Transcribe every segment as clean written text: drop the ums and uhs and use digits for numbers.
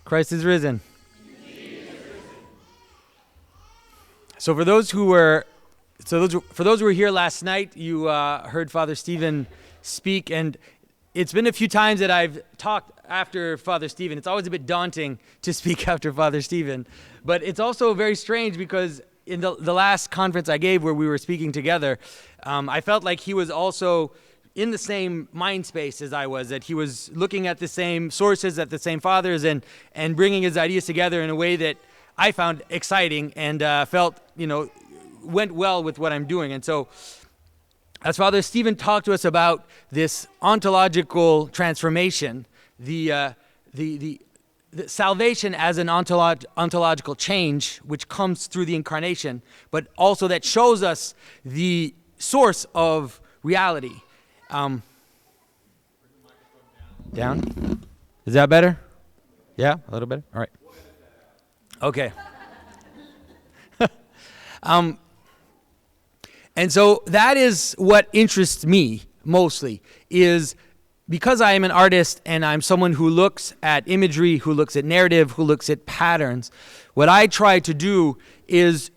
Christ is risen. So for those who were here last night, you heard Father Stephen speak, and it's been a few times that I've talked after Father Stephen. It's always a bit daunting to speak after Father Stephen, but it's also very strange because in the last conference I gave where we were speaking together, I felt like he was also in the same mind space as I was, that he was looking at the same sources, at the same fathers, and bringing his ideas together in a way that I found exciting and felt, went well with what I'm doing. And so as Father Stephen talked to us about this ontological transformation, the salvation as an ontological change, which comes through the incarnation, but also that shows us the source of reality. Down? Is that better? Yeah, a little better? All right. Okay. And so that is what interests me mostly, is because I am an artist and I'm someone who looks at imagery, who looks at narrative, who looks at patterns, what I try to do is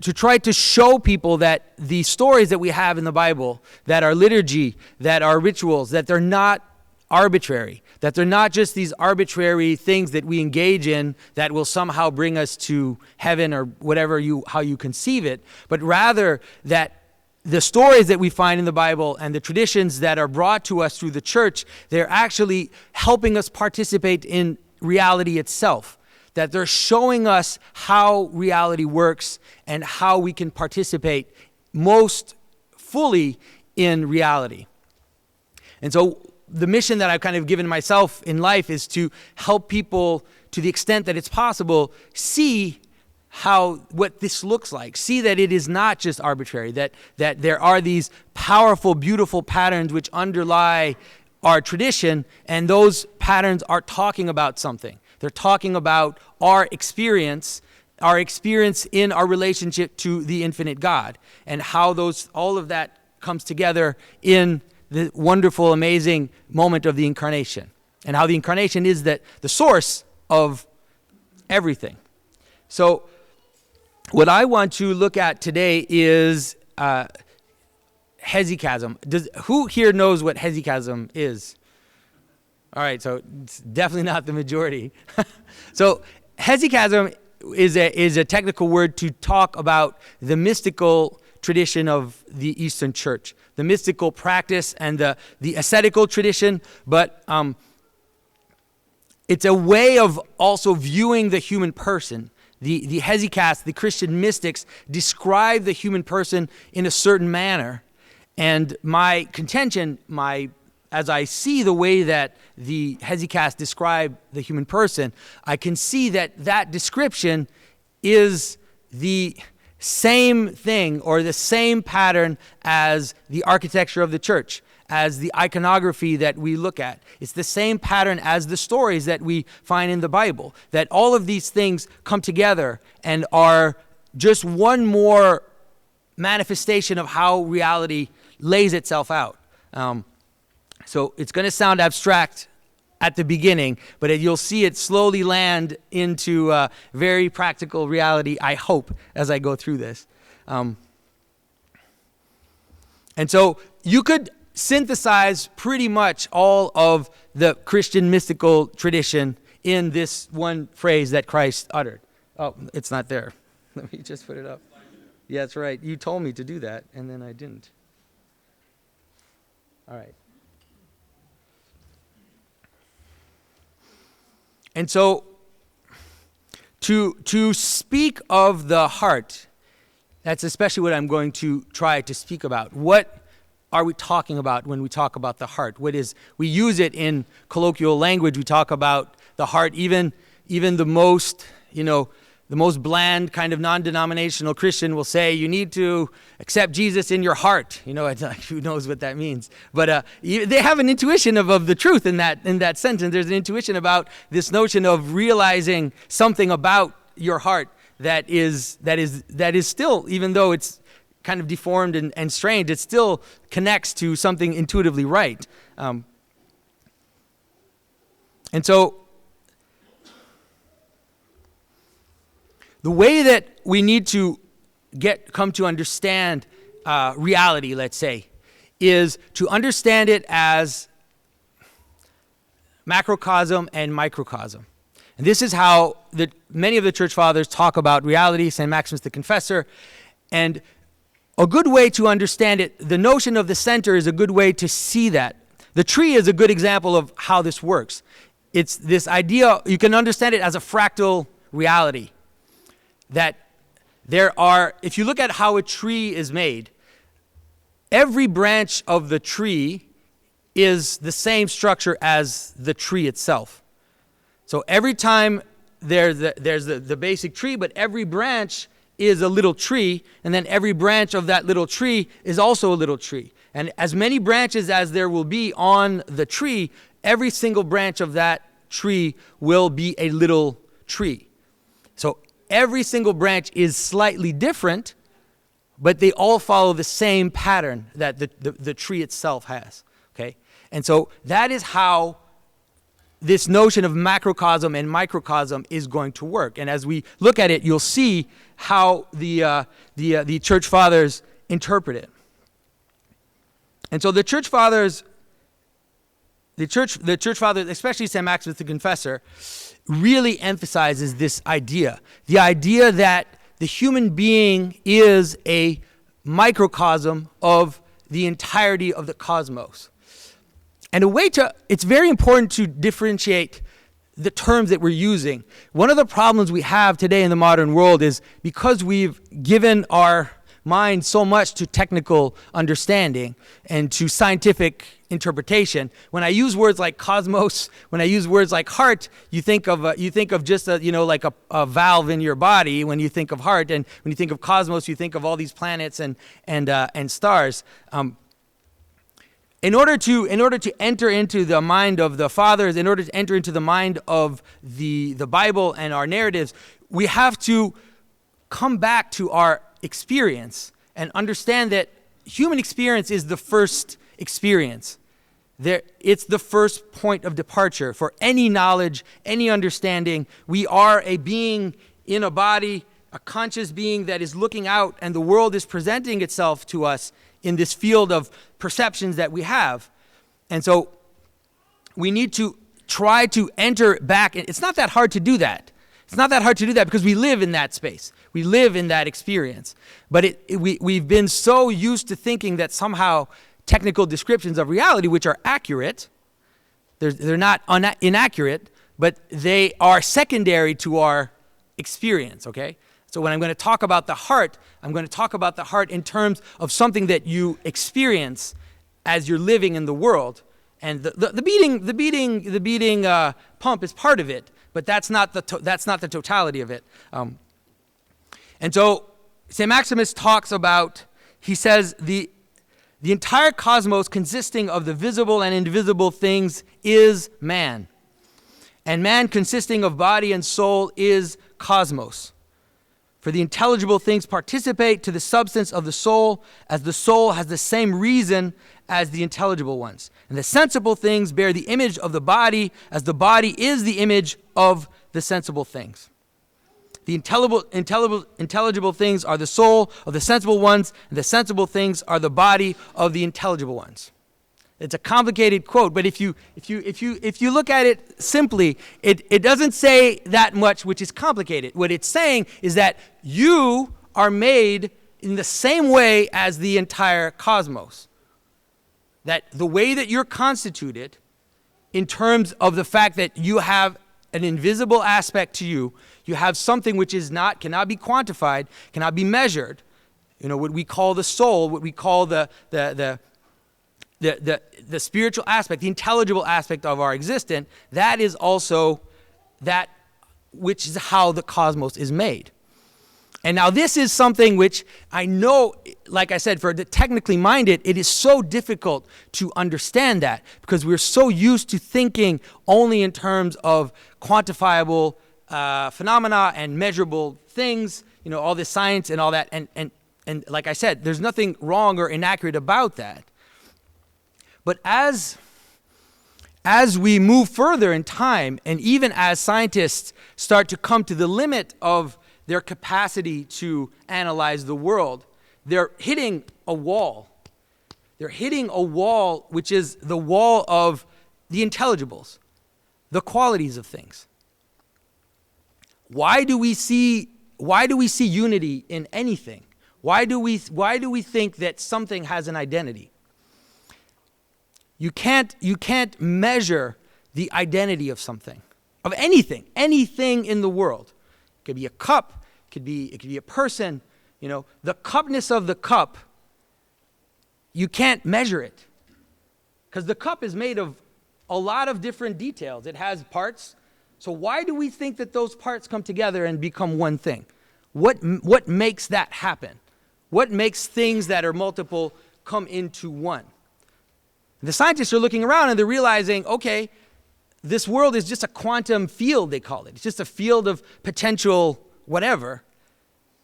to try to show people that the stories that we have in the Bible, that are liturgy, that are rituals, that they're not arbitrary, that they're not just these arbitrary things that we engage in that will somehow bring us to heaven or whatever how you conceive it, but rather that the stories that we find in the Bible and the traditions that are brought to us through the church, they're actually helping us participate in reality itself. That they're showing us how reality works and how we can participate most fully in reality. And so the mission that I've kind of given myself in life is to help people, to the extent that it's possible, see what this looks like. See that it is not just arbitrary, that there are these powerful, beautiful patterns which underlie our tradition, and those patterns are talking about something. They're talking about our experience in our relationship to the infinite God, and how all of that comes together in the wonderful, amazing moment of the incarnation, and how the incarnation is the source of everything. So what I want to look at today is hesychasm. Who here knows what hesychasm is? All right, so it's definitely not the majority. So hesychasm is a technical word to talk about the mystical tradition of the Eastern Church, the mystical practice and the ascetical tradition, but it's a way of also viewing the human person. The hesychast, the Christian mystics, describe the human person in a certain manner, and my contention, as I see the way that the hesychast describe the human person, I can see that description is the same thing or the same pattern as the architecture of the church, as the iconography that we look at. It's the same pattern as the stories that we find in the Bible, that all of these things come together and are just one more manifestation of how reality lays itself out. So it's going to sound abstract at the beginning, but you'll see it slowly land into very practical reality, I hope, as I go through this. And so you could synthesize pretty much all of the Christian mystical tradition in this one phrase that Christ uttered. Oh, it's not there. Let me just put it up. Yeah, that's right. You told me to do that, and then I didn't. All right. And so, to speak of the heart, that's especially what I'm going to try to speak about. What are we talking about when we talk about the heart? We use it in colloquial language. We talk about the heart, even the most bland kind of non-denominational Christian will say you need to accept Jesus in your heart. It's like, who knows what that means? But they have an intuition of the truth in that sentence. There's an intuition about this notion of realizing something about your heart that is still, even though it's kind of deformed and strange, it still connects to something intuitively right. And so The way that we need to come to understand reality, let's say, is to understand it as macrocosm and microcosm. And this is how many of the church fathers talk about reality, St. Maximus the Confessor. And a good way to understand it, the notion of the center is a good way to see that. The tree is a good example of how this works. It's this idea, you can understand it as a fractal reality. That if you look at how a tree is made, every branch of the tree is the same structure as the tree itself. So every time there's the basic tree, but every branch is a little tree, and then every branch of that little tree is also a little tree. And as many branches as there will be on the tree, every single branch of that tree will be a little tree. So every single branch is slightly different, but they all follow the same pattern that the tree itself has. Okay? And so that is how this notion of macrocosm and microcosm is going to work. And as we look at it, you'll see how the church fathers interpret it. And so the church fathers, especially St. Maximus the Confessor, really emphasizes this idea. The idea that the human being is a microcosm of the entirety of the cosmos. And it's very important to differentiate the terms that we're using. One of the problems we have today in the modern world is because we've given our mind so much to technical understanding and to scientific interpretation. When I use words like cosmos, when I use words like heart, you think of just like a valve in your body when you think of heart, and when you think of cosmos, you think of all these planets and stars. In order to enter into the mind of the fathers, in order to enter into the mind of the Bible and our narratives, we have to come back to our experience and understand that human experience is the first experience. It's the first point of departure for any knowledge, any understanding. We are a being in a body, a conscious being that is looking out, and the world is presenting itself to us in this field of perceptions that we have. And so we need to try to enter back. It's not that hard to do that. It's not that hard to do that because we live in that space. We live in that experience. But we've been so used to thinking that somehow technical descriptions of reality, which are accurate, they're not inaccurate, but they are secondary to our experience, okay? So when I'm going to talk about the heart, I'm going to talk about the heart in terms of something that you experience as you're living in the world. And the beating pump is part of it, but that's not the totality of it. And so St. Maximus talks about, he says, the entire cosmos consisting of the visible and invisible things is man. And man consisting of body and soul is cosmos. For the intelligible things participate to the substance of the soul, as the soul has the same reason as the intelligible ones. And the sensible things bear the image of the body, as the body is the image of the sensible things. The intelligible things are the soul of the sensible ones, and the sensible things are the body of the intelligible ones. It's a complicated quote, but if you look at it simply, it doesn't say that much, which is complicated. What it's saying is that you are made in the same way as the entire cosmos. That the way that you're constituted, in terms of the fact that you have an invisible aspect to you, you have something which cannot be quantified, cannot be measured. You know, what we call the soul, what we call the spiritual aspect, the intelligible aspect of our existence, that is also that which is how the cosmos is made. And now this is something which I know, like I said, for the technically minded, it is so difficult to understand that because we're so used to thinking only in terms of quantifiable phenomena and measurable things, you know, all this science and all that. And like I said, there's nothing wrong or inaccurate about that. But as we move further in time, and even as scientists start to come to the limit of their capacity to analyze the world, they're hitting a wall. They're hitting a wall, which is the wall of the intelligibles, the qualities of things. Why do we see unity in anything? Why do we think that something has an identity? You can't measure the identity of something, of anything in the world. It could be a cup, it could be a person. The cupness of the cup, you can't measure it, because the cup is made of a lot of different details. It has parts. So why do we think that those parts come together and become one thing? What makes that happen? What makes things that are multiple come into one? The scientists are looking around and they're realizing, okay, this world is just a quantum field, they call it. It's just a field of potential whatever.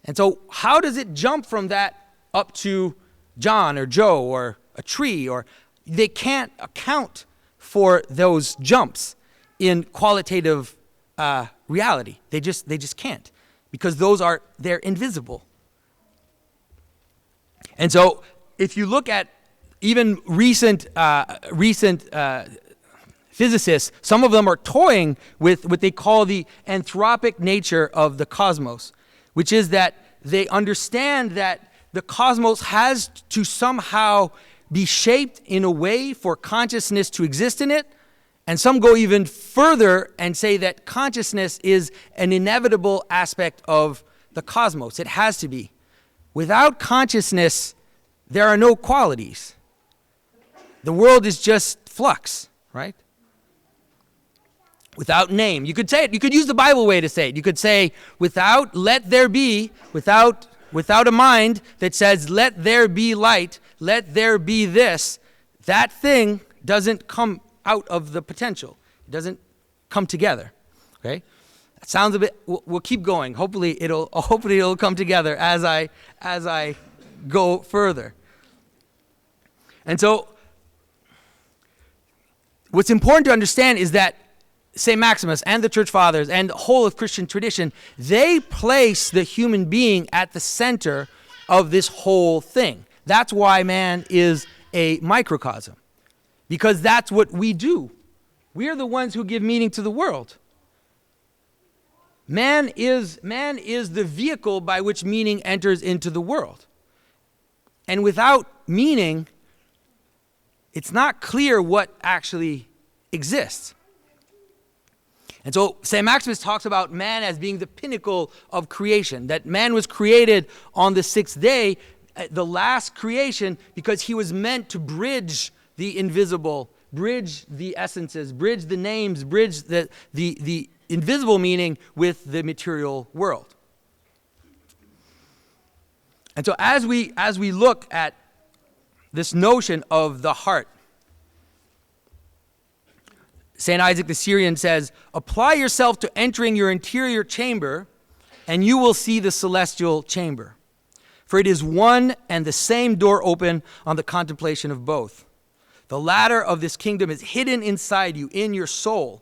And so how does it jump from that up to John or Joe or a tree? Or they can't account for those jumps in qualitative reality. They just can't, because they're invisible. And so if you look at even recent physicists, some of them are toying with what they call the anthropic nature of the cosmos, which is that they understand that the cosmos has to somehow be shaped in a way for consciousness to exist in it. And some go even further and say that consciousness is an inevitable aspect of the cosmos. It has to be. Without consciousness, there are no qualities. The world is just flux, right? Without name. You could say it. You could use the Bible way to say it. You could say, without let there be, without a mind that says, let there be light, let there be this, that thing doesn't come out of the potential. It doesn't come together. Okay? That sounds a bit, we'll keep going. Hopefully it'll come together as I go further. And so what's important to understand is that St. Maximus and the Church Fathers and the whole of Christian tradition, they place the human being at the center of this whole thing. That's why man is a microcosm, because that's what we do. We are the ones who give meaning to the world. Man is the vehicle by which meaning enters into the world. And without meaning, it's not clear what actually exists. And so St. Maximus talks about man as being the pinnacle of creation, that man was created on the sixth day, the last creation, because he was meant to bridge the invisible, bridge the essences, bridge the names, bridge the invisible meaning with the material world. And so as we look at this notion of the heart, St. Isaac the Syrian says, apply yourself to entering your interior chamber, and you will see the celestial chamber. For it is one and the same door open on the contemplation of both. The ladder of this kingdom is hidden inside you, in your soul.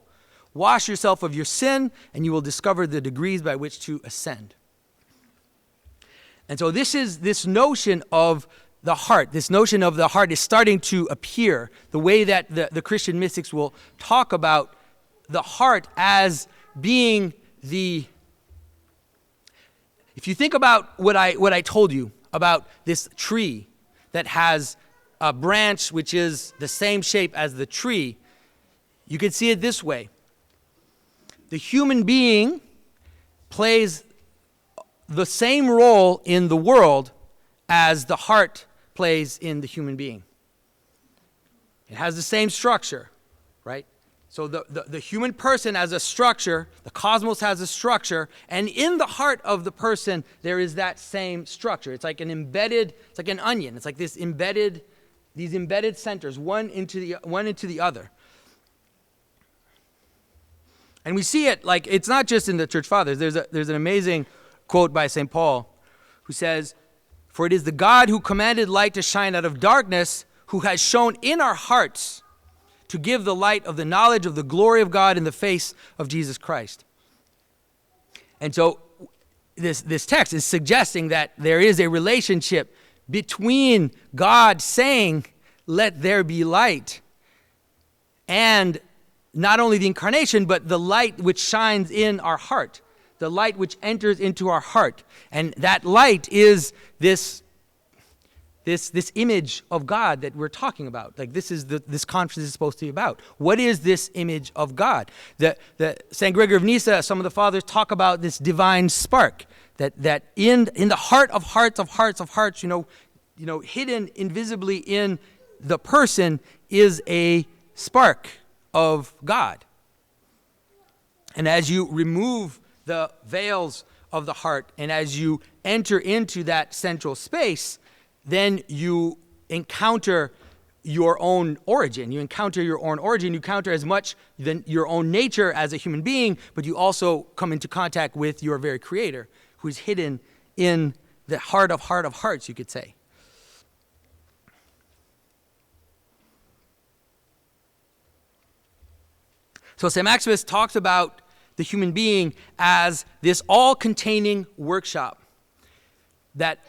Wash yourself of your sin, and you will discover the degrees by which to ascend. And so this notion of the heart, this notion of the heart is starting to appear, the way that the Christian mystics will talk about the heart as being the... If you think about what I told you about this tree that has a branch which is the same shape as the tree, you could see it this way. The human being plays the same role in the world as the heart plays in the human being. It has the same structure, right? So the human person has a structure, the cosmos has a structure, and in the heart of the person there is that same structure. It's like an onion. It's like these embedded centers, one into the other. And we see it, like, it's not just in the Church Fathers. There's an amazing quote by St. Paul who says, "For it is the God who commanded light to shine out of darkness, who has shown in our hearts to give the light of the knowledge of the glory of God in the face of Jesus Christ." And so this text is suggesting that there is a relationship between God saying, "Let there be light," and not only the incarnation, but the light which shines in our heart, the light which enters into our heart. And that light is this image of God that we're talking about. Like this conference is supposed to be about. What is this image of God? The St. Gregory of Nyssa, some of the fathers talk about this divine spark that in the heart of hearts, hidden invisibly in the person is a spark of God. And as you remove the veils of the heart and as you enter into that central space, then you encounter your own origin. You encounter as much than your own nature as a human being, but you also come into contact with your very creator, who is hidden in the heart of hearts, you could say. So St. Maximus talks about the human being as this all-containing workshop, that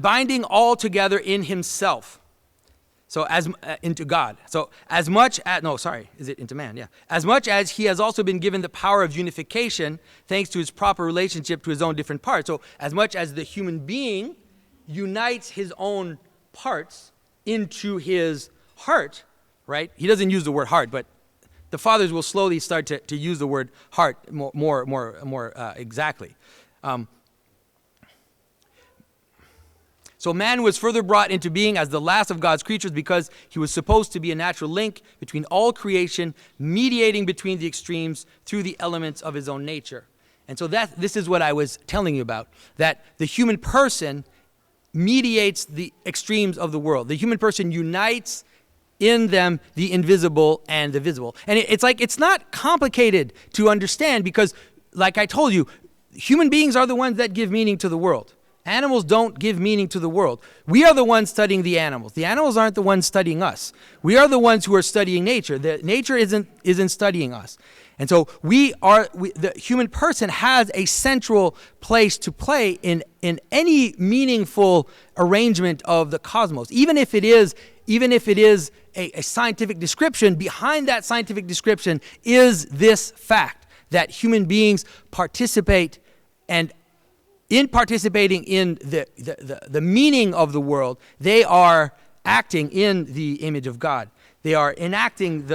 binding all together in himself. So into God. So as much into man, yeah. As much as he has also been given the power of unification, thanks to his proper relationship to his own different parts. So as much as the human being unites his own parts into his heart, right? He doesn't use the word heart, but the fathers will slowly start to use the word heart more exactly. So man was further brought into being as the last of God's creatures because he was supposed to be a natural link between all creation, mediating between the extremes through the elements of his own nature. And so this is what I was telling you about, that the human person mediates the extremes of the world. The human person unites in them the invisible and the visible. And it's not complicated to understand because, like I told you, human beings are the ones that give meaning to the world. Animals don't give meaning to the world. We are the ones studying the animals. The animals aren't the ones studying us. We are the ones who are studying nature. Nature isn't studying us. And so the human person has a central place to play in any meaningful arrangement of the cosmos. Even if it is a scientific description, behind that scientific description is this fact that human beings participate, and in participating in the meaning of the world, they are acting in the image of God. They are enacting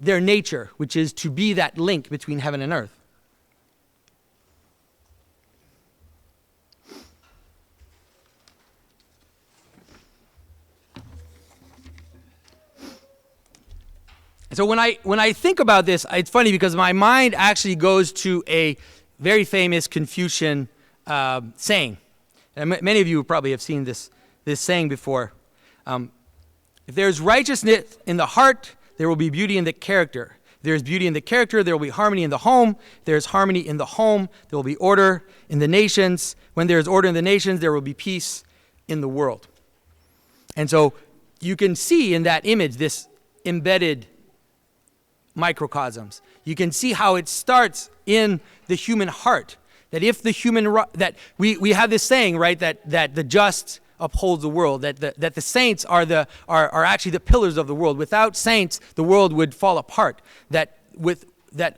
their nature, which is to be that link between heaven and earth. So when I think about this, it's funny because my mind actually goes to a very famous Confucian saying. And many of you probably have seen this saying before. If there's righteousness in the heart, there will be beauty in the character. If there's beauty in the character, there will be harmony in the home. If there's harmony in the home, there will be order in the nations. When there's order in the nations, there will be peace in the world. And so you can see in that image this embedded microcosms. You can see how it starts in the human heart. That if the that we have this saying, right, that the just upholds the world, that the saints are actually the pillars of the world. Without saints, the world would fall apart. That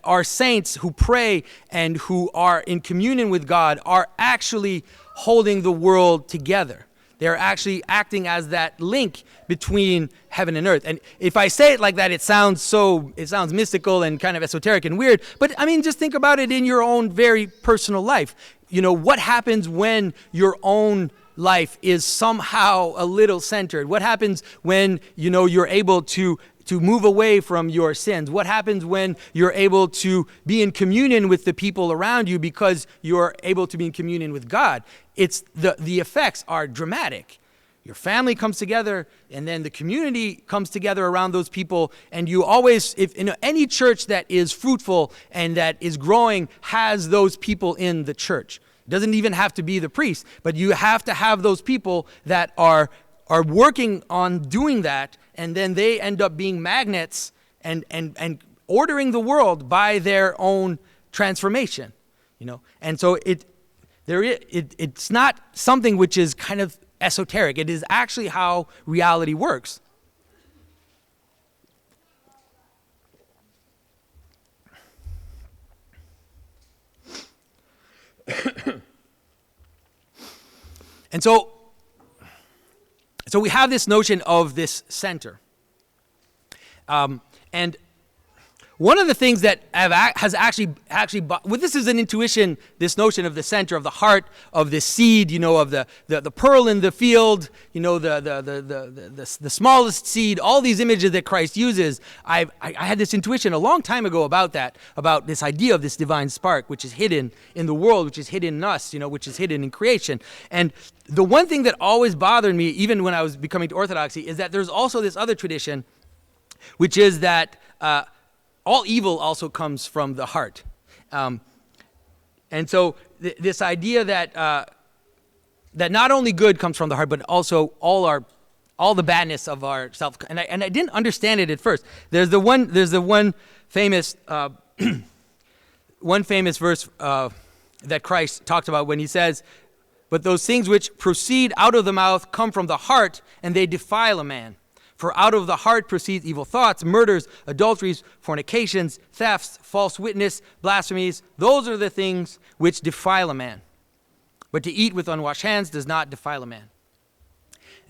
our saints who pray and who are in communion with God are actually holding the world together. They're actually acting as that link between heaven and earth. And if I say it like that, it sounds mystical and kind of esoteric and weird. But I mean, just think about it in your own very personal life. You know, what happens when your own life is somehow a little centered? What happens when, you're able to move away from your sins? What happens when you're able to be in communion with the people around you because you're able to be in communion with God? It's the effects are dramatic. Your family comes together, and then the community comes together around those people. And you always, any church that is fruitful and that is growing has those people in the church. It doesn't even have to be the priest, but you have to have those people that are working on doing that, and then they end up being magnets and ordering the world by their own transformation. And so It's not something which is kind of esoteric. It is actually how reality works. And so we have this notion of this center. And one of the things that has actually, well, this is an intuition, this notion of the center of the heart, of the seed, of the pearl in the field, the smallest seed, all these images that Christ uses. I had this intuition a long time ago about this idea of this divine spark, which is hidden in the world, which is hidden in us, which is hidden in creation. And the one thing that always bothered me, even when I was becoming to Orthodoxy, is that there's also this other tradition, which is that all evil also comes from the heart. And so this idea that not only good comes from the heart, but also all the badness of our self. And I didn't understand it at first. There's the one famous verse that Christ talks about when he says, "But those things which proceed out of the mouth come from the heart, and they defile a man. For out of the heart proceeds evil thoughts, murders, adulteries, fornications, thefts, false witness, blasphemies. Those are the things which defile a man. But to eat with unwashed hands does not defile a man."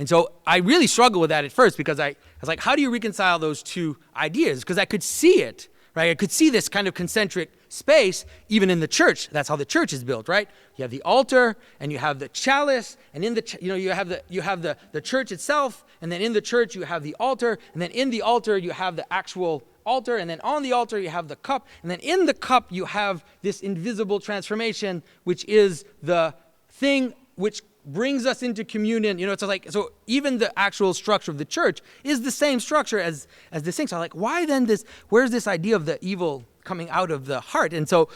And so I really struggled with that at first, because I was like, how do you reconcile those two ideas? Because I could see it, right? I could see this kind of concentric space even in the church. That's how the church is built, right? You have the altar, and you have the chalice, and in the you have the church itself, and then in the church you have the altar, and then in the altar you have the actual altar, and then on the altar you have the cup, and then in the cup you have this invisible transformation, which is the thing which brings us into communion. So even the actual structure of the church is the same structure as this thing. So I'm like, why then where's this idea of the evil coming out of the heart? And so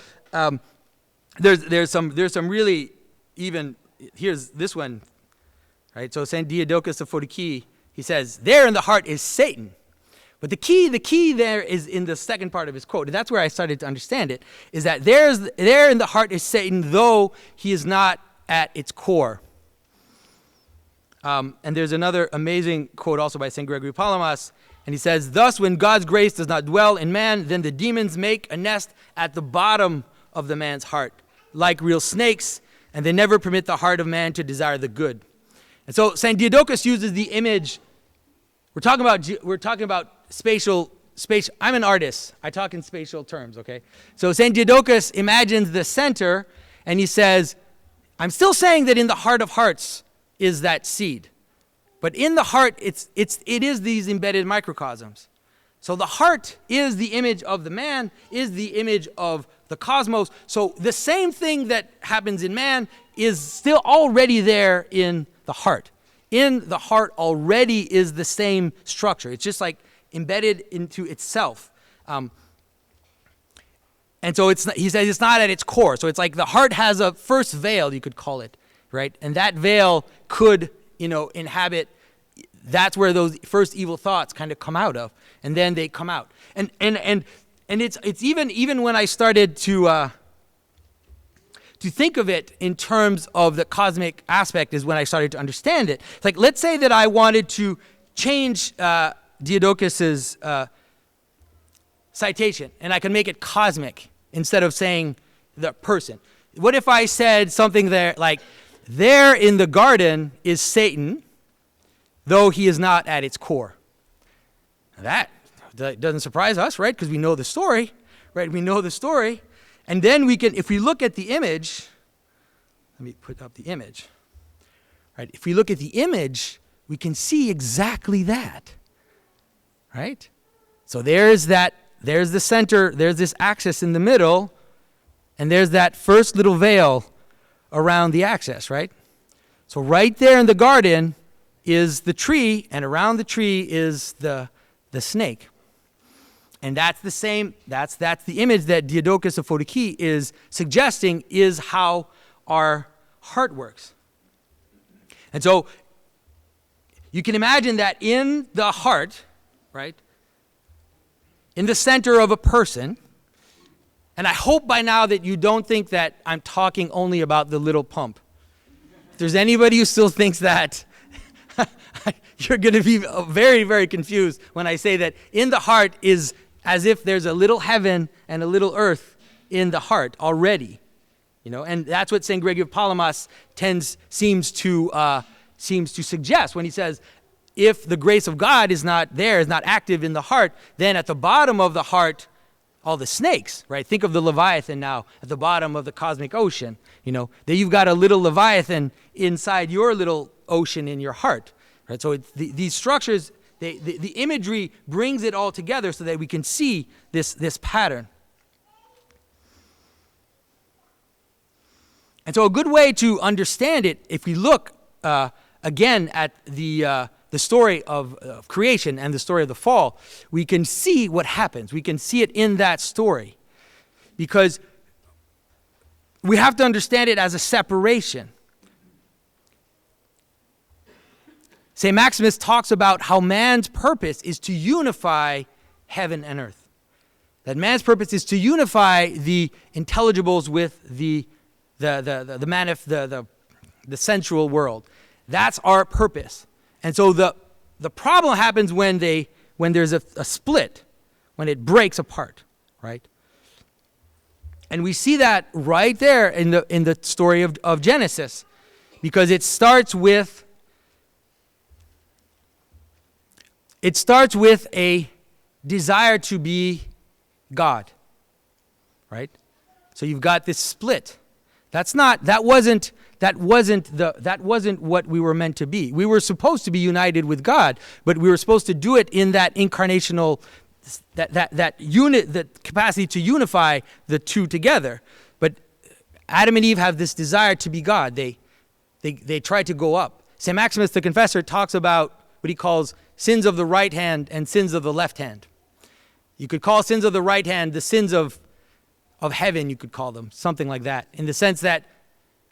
there's some really, even here's this one, right? So Saint Diadochus of Photiki, he says, "There in the heart is Satan." But the key there is in the second part of his quote, and that's where I started to understand it, is that there in the heart is Satan, though he is not at its core. And there's another amazing quote also by St. Gregory Palamas, and he says, "Thus, when God's grace does not dwell in man, then the demons make a nest at the bottom of the man's heart, like real snakes, and they never permit the heart of man to desire the good." And so St. Diadochus uses the image. We're talking about spatial. I'm an artist. I talk in spatial terms, okay? So St. Diadochus imagines the center, and he says, I'm still saying that in the heart of hearts is that seed. But in the heart, it is these embedded microcosms. So the heart is the image of the man, is the image of the cosmos. So the same thing that happens in man is still already there in the heart. In the heart already is the same structure. It's just like embedded into itself. And so he says it's not at its core. So it's like the heart has a first veil, you could call it, right? And that veil could, inhabit. That's where those first evil thoughts kind of come out of, and then they come out. And it's even when I started to think of it in terms of the cosmic aspect is when I started to understand it. It's like, let's say that I wanted to change Diadochus's citation, and I can make it cosmic instead of saying the person. What if I said something there like, there in the garden is Satan, though he is not at its core? Now that doesn't surprise us, right? Because we know the story, right? We know the story. And then we can, if we look at the image, let me put up the image, right? If we look at the image, we can see exactly that, right? So there's the center, there's this axis in the middle, and there's that first little veil around the axis, right? So right there in the garden is the tree, and around the tree is the snake. And that's the same, that's the image that Diadochus of Photiki is suggesting is how our heart works. And so you can imagine that in the heart, right, in the center of a person, And I hope by now that you don't think that I'm talking only about the little pump. If there's anybody who still thinks that, you're going to be very, very confused when I say that in the heart is as if there's a little heaven and a little earth in the heart already. And that's what St. Gregory of Palamas seems to suggest when he says, if the grace of God is not there, is not active in the heart, then at the bottom of the heart, all the snakes, right? Think of the Leviathan now at the bottom of the cosmic ocean. There you've got a little Leviathan inside your little ocean in your heart, right? So these structures, the imagery brings it all together so that we can see this pattern. And so a good way to understand it, if we look again at the story of creation and the story of the fall, we can see what happens. We can see it in that story. Because we have to understand it as a separation. St. Maximus talks about how man's purpose is to unify heaven and earth. That man's purpose is to unify the intelligibles with the sensual world. That's our purpose. And so the problem happens when there's a split, when it breaks apart, right? And we see that right there in the story of Genesis, because it starts with a desire to be God, right? So you've got this split. That wasn't what we were meant to be. We were supposed to be united with God, but we were supposed to do it in that incarnational, that unit, that capacity to unify the two together. But Adam and Eve have this desire to be God. They try to go up. St. Maximus the Confessor talks about what he calls sins of the right hand and sins of the left hand. You could call sins of the right hand the sins of heaven, you could call them, something like that, in the sense that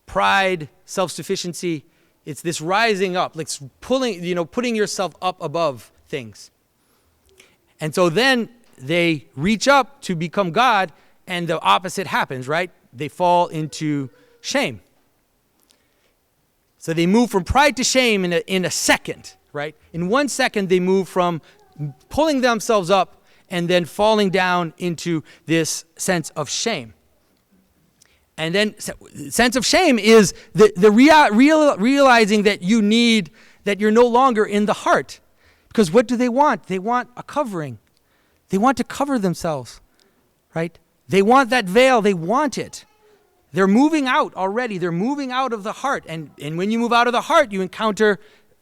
pride, self-sufficiency, it's this rising up, like putting yourself up above things. And so then they reach up to become God, and the opposite happens, right? They fall into shame. So they move from pride to shame in a second, right? In 1 second, they move from pulling themselves up and then falling down into this sense of shame. And then sense of shame is realizing that you're no longer in the heart. Because what do they want? They want a covering. They want to cover themselves, right? They want that veil. They want it. They're moving out already. They're moving out of the heart. And when you move out of the heart, you encounter,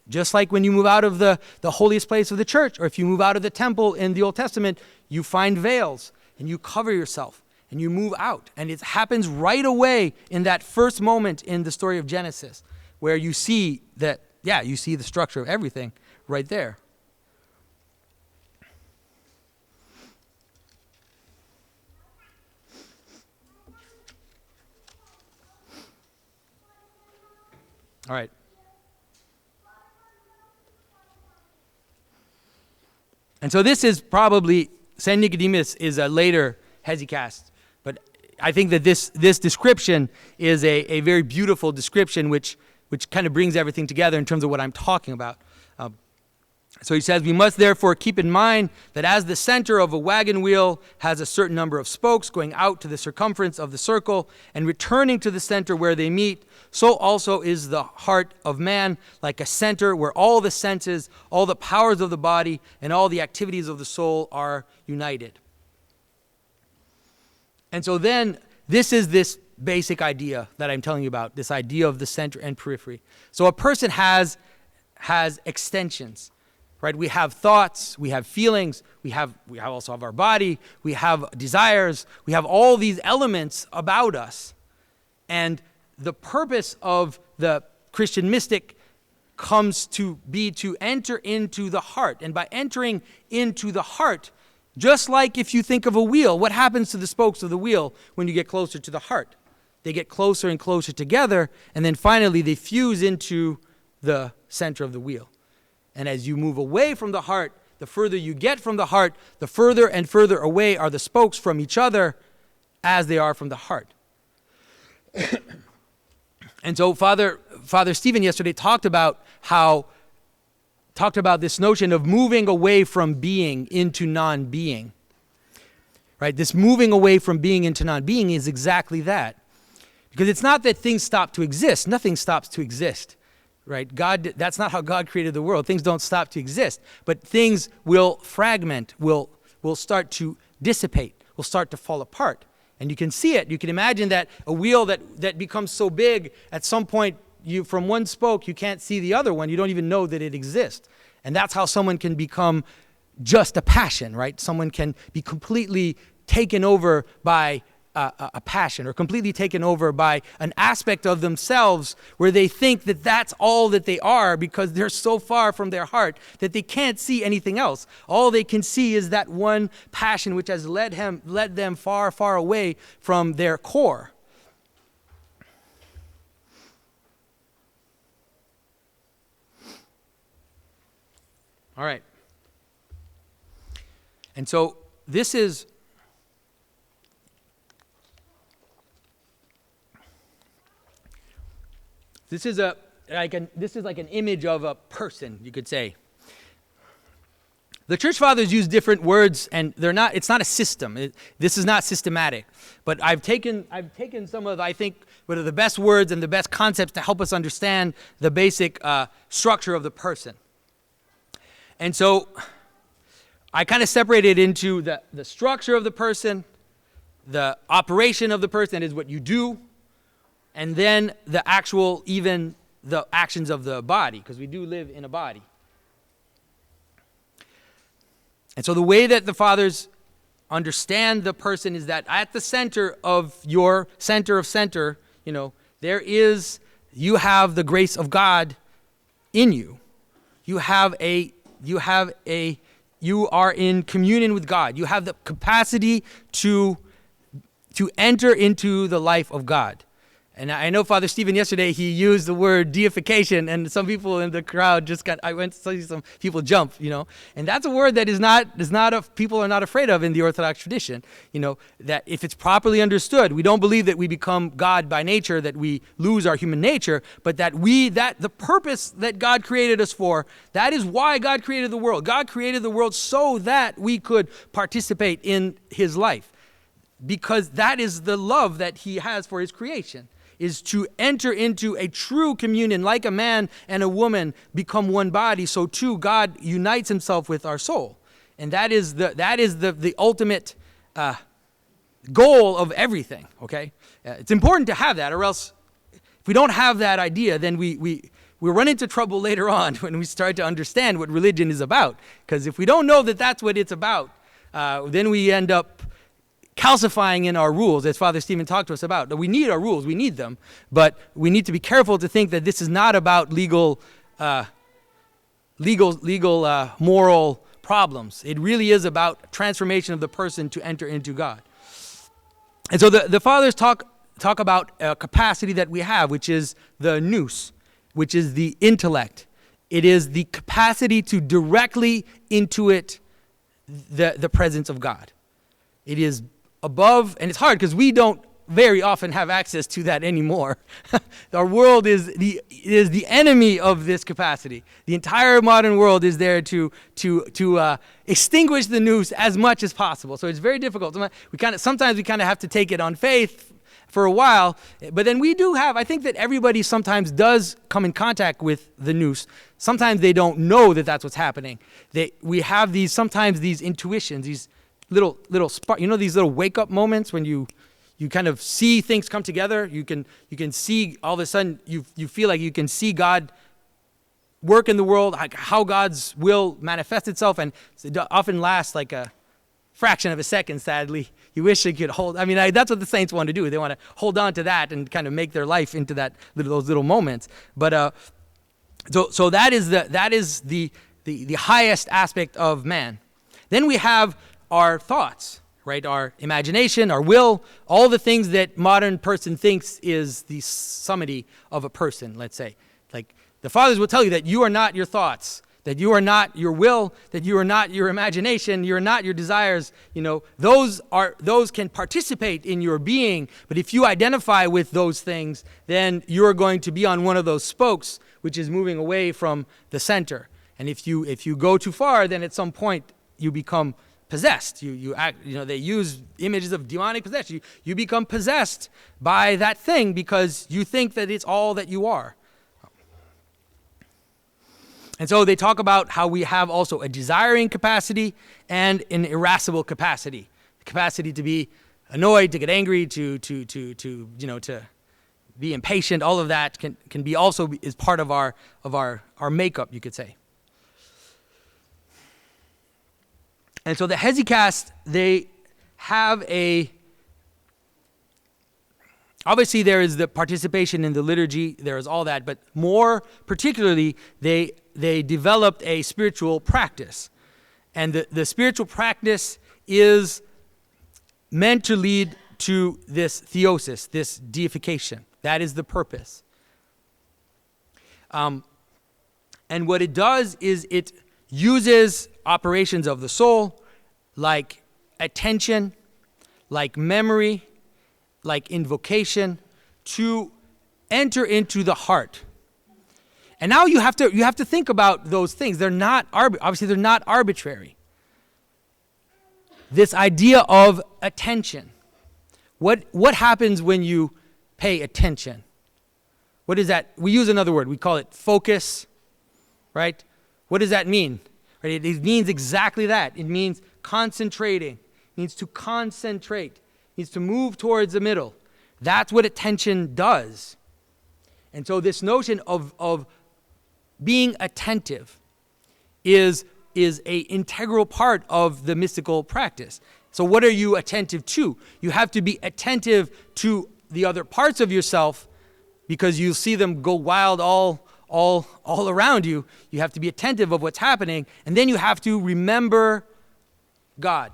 just like when you move out of the holiest place of the church, or if you move out of the temple in the Old Testament, you find veils and you cover yourself and you move out. And it happens right away in that first moment in the story of Genesis, where you see that, you see the structure of everything right there. All right. And so this is probably, St. Nicodemus is a later hesychast, but I think that this description is a very beautiful description which kind of brings everything together in terms of what I'm talking about. So he says, we must therefore keep in mind that as the center of a wagon wheel has a certain number of spokes going out to the circumference of the circle and returning to the center where they meet, so also is the heart of man like a center where all the senses, all the powers of the body, and all the activities of the soul are united. And so then this is this basic idea that I'm telling you about, this idea of the center and periphery. So a person has extensions. Right? We have thoughts, we have feelings, we also have our body, we have desires, we have all these elements about us. And the purpose of the Christian mystic comes to be to enter into the heart. And by entering into the heart, just like if you think of a wheel, what happens to the spokes of the wheel when you get closer to the heart? They get closer and closer together, and then finally they fuse into the center of the wheel. And as you move away from the heart, the further you get from the heart, the further and further away are the spokes from each other as they are from the heart. And so Father Stephen yesterday talked about this notion of moving away from being into non-being. Right? This moving away from being into non-being is exactly that. Because it's not that things stop to exist. Nothing stops to exist. Right? That's not how God created the world. Things don't stop to exist. But things will fragment, will start to dissipate, will start to fall apart. And you can see it. You can imagine that a wheel that becomes so big, at some point, from one spoke, you can't see the other one. You don't even know that it exists. And that's how someone can become just a passion, right? Someone can be completely taken over by a passion, or completely taken over by an aspect of themselves where they think that that's all that they are, because they're so far from their heart that they can't see anything else. All they can see is that one passion which has led them far, far away from their core. All right. And so this is like an image of a person, you could say. The church fathers use different words, and it's not a system. This is not systematic. But I've taken some of, I think, what are the best words and the best concepts to help us understand the basic structure of the person. And so I kind of separated into the structure of the person, the operation of the person, that is what you do, and then the actual, even the actions of the body, because we do live in a body. And so the way that the fathers understand the person is that at the center of your center of center, you have the grace of God in you. You are in communion with God. You have the capacity to enter into the life of God. And I know Father Stephen yesterday, he used the word deification, and some people in the crowd I went to see some people jump, And that's a word that people are not afraid of in the Orthodox tradition, that if it's properly understood, we don't believe that we become God by nature, that we lose our human nature, but that the purpose that God created us for, that is why God created the world. God created the world so that we could participate in his life, because that is the love that he has for his creation, is to enter into a true communion, like a man and a woman become one body, so too God unites himself with our soul. And that is the ultimate goal of everything, okay? It's important to have that, or else if we don't have that idea, then we run into trouble later on when we start to understand what religion is about. Because if we don't know that that's what it's about, then we end up calcifying in our rules, as Father Stephen talked to us about. We need our rules, we need them, but we need to be careful to think that this is not about legal moral problems. It really is about transformation of the person to enter into God. And so the fathers talk about a capacity that we have, which is the nous, which is the intellect. It is the capacity to directly intuit the presence of God. It is above, and it's hard because we don't very often have access to that anymore. Our world is the enemy of this capacity. The entire modern world is there to extinguish the nous as much as possible. So it's very difficult. Sometimes we kind of have to take it on faith for a while, but then we do have, I think that everybody sometimes does come in contact with the nous. Sometimes they don't know that that's what's happening. We have these intuitions, these little spark, these little wake up moments when you kind of see things come together. You can see all of a sudden you feel like you can see God work in the world, like how God's will manifest itself, and it often lasts like a fraction of a second. Sadly, you wish you could hold. That's what the saints want to do. They want to hold on to that and kind of make their life into those little moments. But so that is the highest aspect of man. Then we have our thoughts, right? Our imagination, our will, all the things that modern person thinks is the summity of a person, let's say. Like the fathers will tell you that you are not your thoughts, that you are not your will, that you are not your imagination, you're not your desires. Those can participate in your being, but if you identify with those things, then you're going to be on one of those spokes, which is moving away from the center. And if you go too far, then at some point you become possessed. You act. They use images of demonic possession. You become possessed by that thing because you think that it's all that you are. And so they talk about how we have also a desiring capacity and an irascible capacity. The capacity to be annoyed, to get angry, to be impatient. All of that can be also is part of our makeup, you could say. And so the hesychast, they have obviously there is the participation in the liturgy, there is all that, but more particularly, they developed a spiritual practice. And the spiritual practice is meant to lead to this theosis, this deification. That is the purpose. And what it does is it uses operations of the soul, like attention, like memory, like invocation, to enter into the heart. And now you have to think about those things. They're not obviously they're not arbitrary. This idea of attention. What happens when you pay attention? What is that? We use another word. We call it focus, right? What does that mean? Right? It means exactly that. It means concentrating. It means to concentrate. It means to move towards the middle. That's what attention does. And so this notion of being attentive is a integral part of the mystical practice. So what are you attentive to? You have to be attentive to the other parts of yourself because you see them go wild all around you. You have to be attentive of what's happening, and then you have to remember God.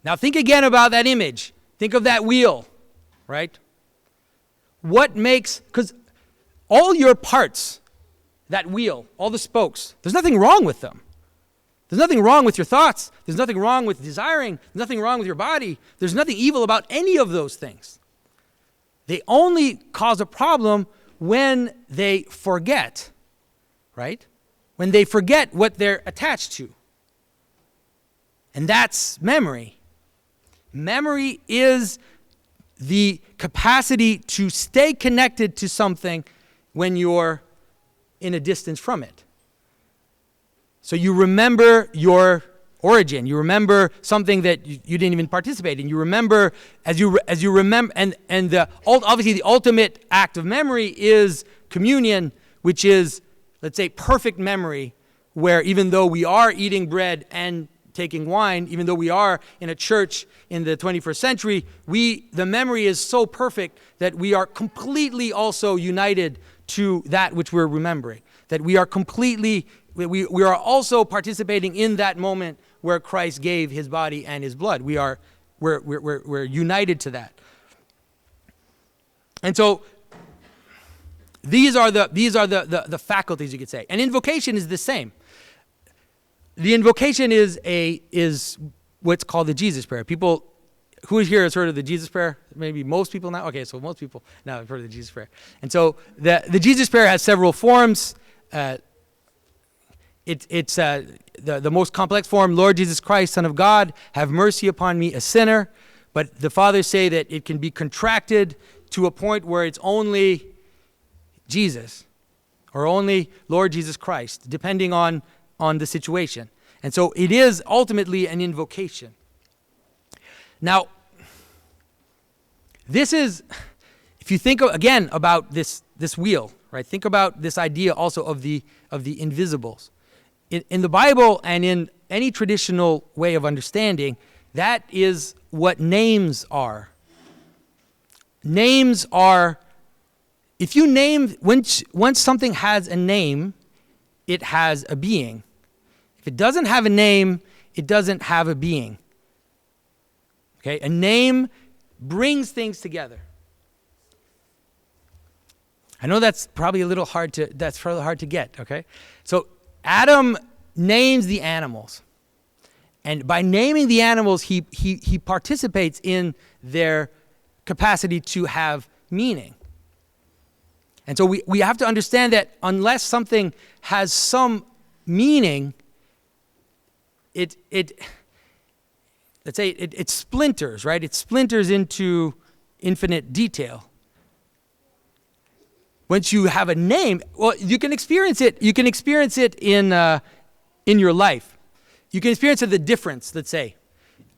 Now think again about that image. Think of that wheel, right? Because all your parts, that wheel, all the spokes, there's nothing wrong with them. There's nothing wrong with your thoughts. There's nothing wrong with desiring. There's nothing wrong with your body. There's nothing evil about any of those things. They only cause a problem when they forget, right? When they forget what they're attached to. And that's memory. Memory is the capacity to stay connected to something when you're in a distance from it. So you remember your origin. You remember something that you didn't even participate in. You remember as you remember, and obviously the ultimate act of memory is communion, which is, let's say, perfect memory, where even though we are eating bread and taking wine, even though we are in a church in the 21st century, the memory is so perfect that we are completely also united to that which we're remembering. That we are completely, we are also participating in that moment where Christ gave his body and his blood. We're united to that. And so these are the faculties, you could say. And invocation is the same. The invocation is what's called the Jesus prayer. People, who here has heard of the Jesus prayer? Maybe most people now? Okay, so most people now have heard of the Jesus prayer. And so the Jesus prayer has several forms. It's the most complex form, Lord Jesus Christ, Son of God, have mercy upon me, a sinner. But the fathers say that it can be contracted to a point where it's only Jesus or only Lord Jesus Christ, depending on the situation. And so it is ultimately an invocation. Now, this is, if you think again about this wheel, right? Think about this idea also of the invisibles. In the Bible and in any traditional way of understanding, that is what names are. Names are, if you name, once something has a name, it has a being. If it doesn't have a name, it doesn't have a being. Okay? A name brings things together. I know that's probably hard to get, okay? So Adam names the animals. And by naming the animals, he participates in their capacity to have meaning. And so we have to understand that unless something has some meaning, it splinters, right? It splinters into infinite detail. Once you have a name, well, you can experience it. You can experience it in your life. You can experience the difference, let's say.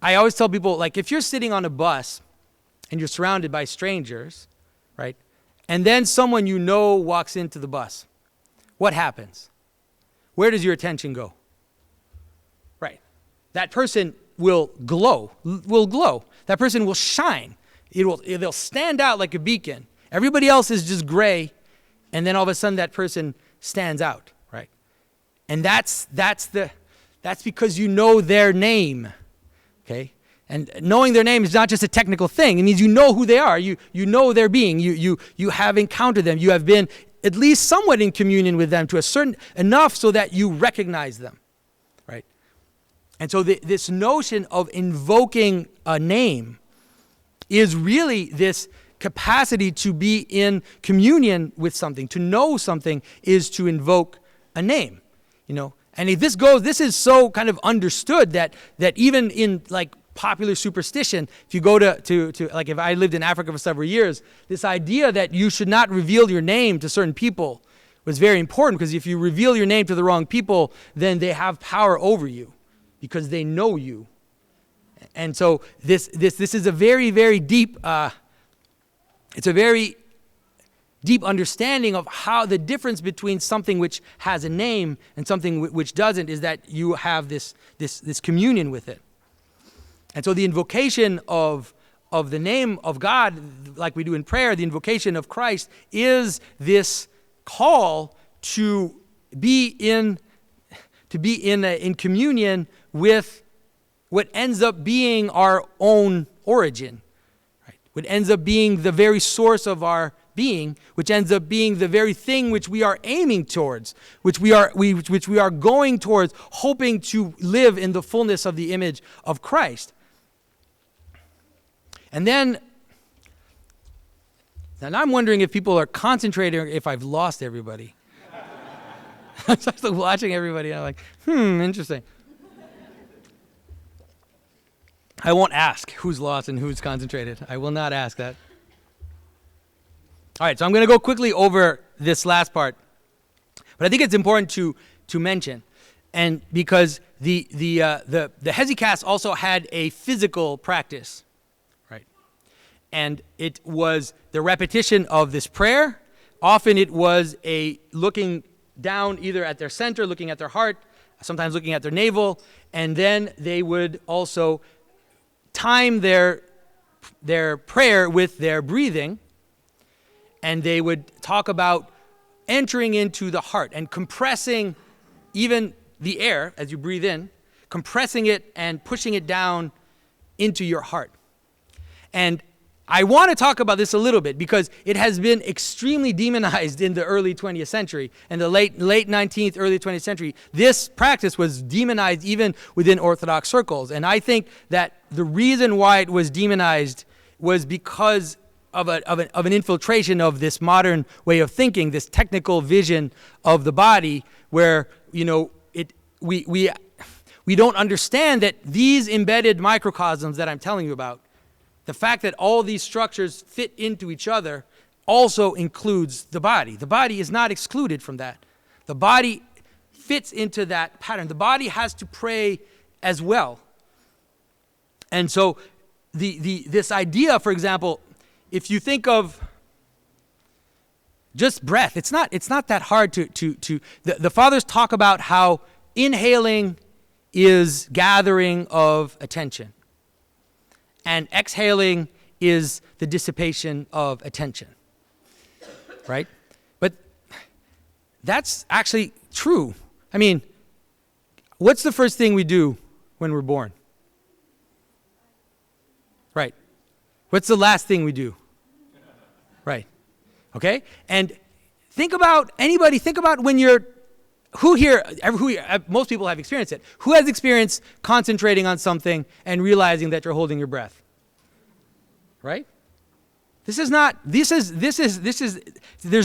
I always tell people, like, if you're sitting on a bus and you're surrounded by strangers, right? And then someone you know walks into the bus. What happens? Where does your attention go? Right. That person will glow. That person will shine. They'll stand out like a beacon. Everybody else is just gray, and then all of a sudden that person stands out, right? And that's because you know their name, okay? And knowing their name is not just a technical thing. It means you know who they are. You know their being. You have encountered them. You have been at least somewhat in communion with them to a certain enough so that you recognize them, right? And so this notion of invoking a name is really this capacity to be in communion with something. To know something is to invoke a name, you know. And if this is so kind of understood that even in like popular superstition, if you go to like if I lived in Africa for several years, this idea that you should not reveal your name to certain people was very important, because if you reveal your name to the wrong people, then they have power over you because they know you. And so this is a very, very deep it's a very deep understanding of how the difference between something which has a name and something which doesn't is that you have this communion with it. And so the invocation of the name of God, like we do in prayer, the invocation of Christ is this call to be in communion with what ends up being our own origin, right? What ends up being the very source of our being, which ends up being the very thing which we are aiming towards, which we are going towards, hoping to live in the fullness of the image of Christ. And then I'm wondering if people are concentrating, or if I've lost everybody. I'm just watching everybody, and I'm like, interesting. I won't ask who's lost and who's concentrated. I will not ask that. All right, so I'm going to go quickly over this last part, but I think it's important to mention, and because the hesychast also had a physical practice, right? And it was the repetition of this prayer. Often it was a looking down either at their center, looking at their heart, sometimes looking at their navel, and then they would also time their prayer with their breathing. And they would talk about entering into the heart and compressing even the air as you breathe in, compressing it and pushing it down into your heart. And I want to talk about this a little bit because it has been extremely demonized in the early 20th century. In the late 19th, early 20th century, this practice was demonized even within Orthodox circles. And I think that the reason why it was demonized was because of an infiltration of this modern way of thinking, this technical vision of the body, where we don't understand that these embedded microcosms that I'm telling you about, the fact that all these structures fit into each other, also includes the body. The body is not excluded from that. The body fits into that pattern. The body has to pray as well. And so this idea, for example, if you think of just breath, it's not that hard to the fathers talk about how inhaling is gathering of attention, and exhaling is the dissipation of attention, right? But that's actually true. I mean, what's the first thing we do when we're born? Right. What's the last thing we do? Right. Okay? And Think about when you're, most people have experienced it. Who has experienced concentrating on something and realizing that you're holding your breath? Right? There's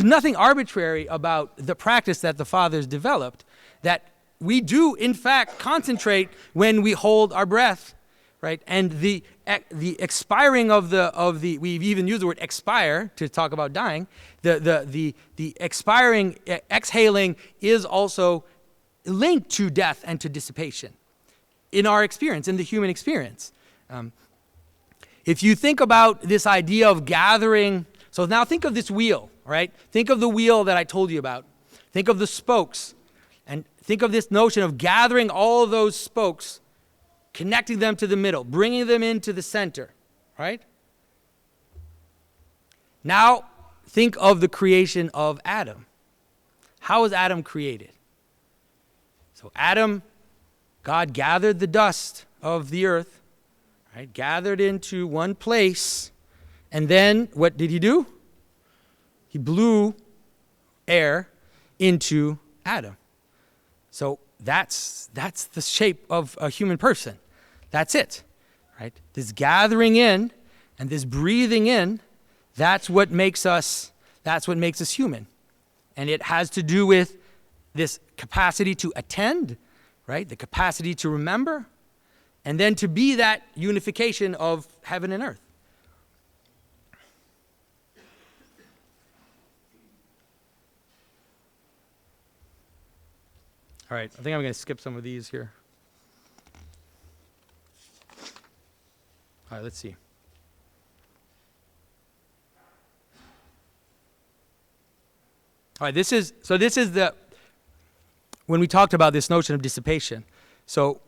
nothing arbitrary about the practice that the fathers developed, that we do in fact concentrate when we hold our breath, right? And the expiring of the we've even used the word expire to talk about dying. The expiring, exhaling is also linked to death and to dissipation in our experience, in the human experience. If you think about this idea of gathering, so now think of this wheel, right? Think of the wheel that I told you about. Think of the spokes, and think of this notion of gathering all of those spokes, connecting them to the middle, bringing them into the center, right? Now, think of the creation of Adam. How was Adam created? So Adam, God gathered the dust of the earth, right? Gathered into one place, and then what did he do? He blew air into Adam. So that's the shape of a human person. That's it, right? This gathering in and this breathing in, that's what makes us human. And it has to do with this capacity to attend, right? The capacity to remember, and then to be that unification of heaven and earth. All right, I think I'm going to skip some of these here. All right, let's see. All right, this is when we talked about this notion of dissipation. So,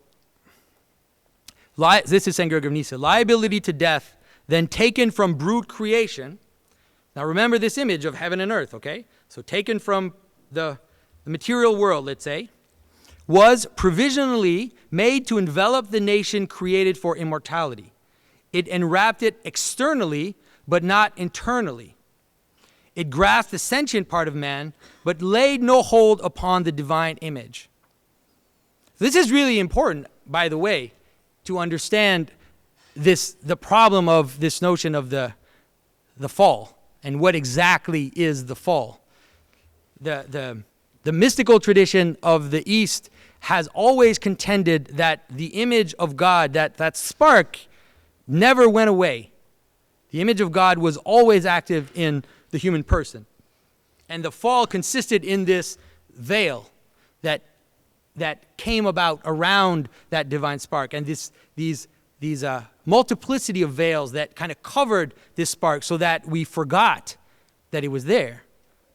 this is St. Gregory of Nyssa. Liability to death, then taken from brute creation. Now remember this image of heaven and earth, okay? So taken from the material world, let's say, was provisionally made to envelop the nation created for immortality. It enwrapped it externally, but not internally. It grasped the sentient part of man, but laid no hold upon the divine image. This is really important, by the way, to understand the problem of this notion of the fall and what exactly is the fall. The mystical tradition of the East has always contended that the image of God, that spark, never went away. The image of God was always active in the human person. And the fall consisted in this veil that came about around that divine spark, and these multiplicity of veils that kind of covered this spark so that we forgot that it was there,